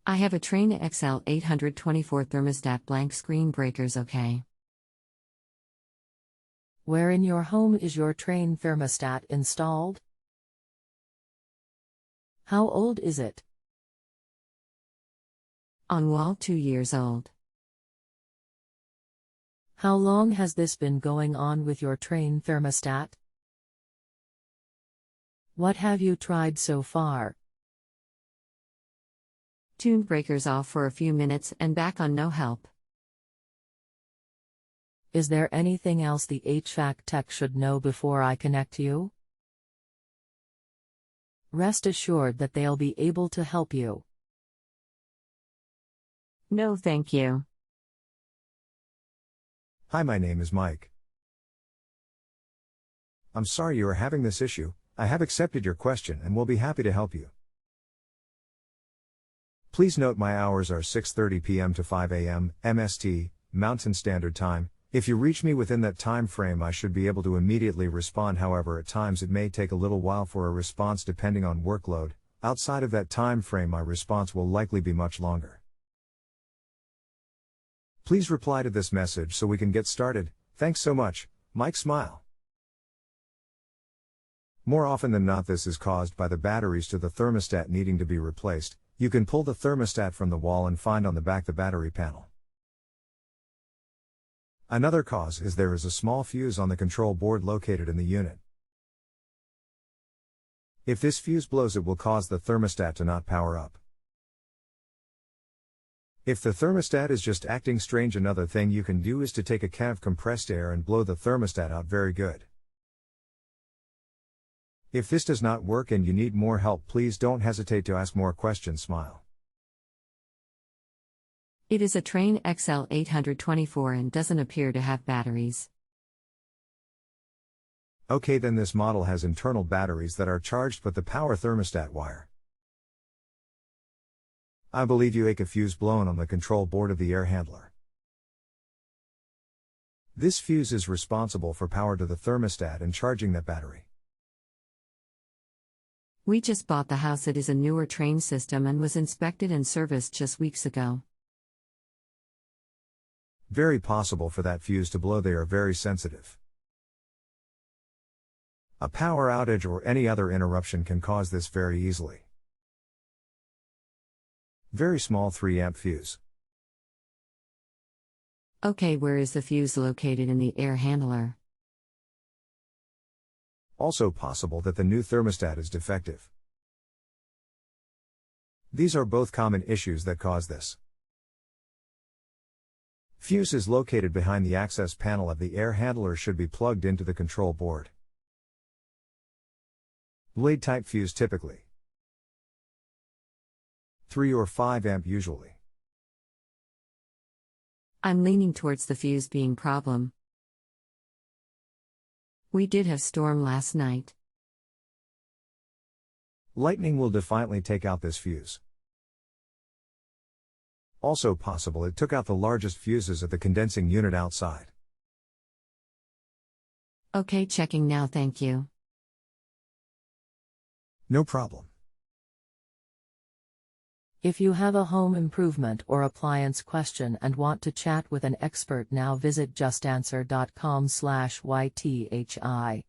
I have a Trane XL824 thermostat blank screen breakers. Okay. Where in your home is your Trane thermostat installed? How old is it? On wall, 2 years old. How long has this been going on with your Trane thermostat? What have you tried so far? Tuned breakers off for a few minutes and back on, no help. Is there anything else the HVAC tech should know before I connect you? Rest assured that they'll be able to help you. No, thank you. Hi, my name is Mike. I'm sorry you are having this issue. I have accepted your question and will be happy to help you. Please note my hours are 6:30 p.m. to 5 a.m. MST, Mountain Standard Time. If you reach me within that time frame, I should be able to immediately respond. However, at times it may take a little while for a response depending on workload. Outside of that time frame, my response will likely be much longer. Please reply to this message so we can get started. Thanks so much, Mike. Smile. More often than not, this is caused by the batteries to the thermostat needing to be replaced. You can pull the thermostat from the wall and find on the back the battery panel. Another cause is there is a small fuse on the control board located in the unit. If this fuse blows, it will cause the thermostat to not power up. If the thermostat is just acting strange, another thing you can do is to take a can of compressed air and blow the thermostat out very good. If this does not work and you need more help, please don't hesitate to ask more questions. Smile. It is a Trane XL824 and doesn't appear to have batteries. Okay, then this model has internal batteries that are charged but the power thermostat wire. I believe you ate a fuse blown on the control board of the air handler. This fuse is responsible for power to the thermostat and charging that battery. We just bought the house. It is a newer Trane system and was inspected and serviced just weeks ago. Very possible for that fuse to blow. They are very sensitive. A power outage or any other interruption can cause this very easily. Very small 3 amp fuse. Okay, where is the fuse located in the air handler? Also possible that the new thermostat is defective. These are both common issues that cause this. Fuse is located behind the access panel of the air handler, should be plugged into the control board. Blade type fuse typically 3 or 5 amp usually. I'm leaning towards the fuse being problem. We did have storm last night. Lightning will definitely take out this fuse. Also possible it took out the largest fuses at the condensing unit outside. Okay, checking now, thank you. No problem. If you have a home improvement or appliance question and want to chat with an expert now, visit justanswer.com/YTHI.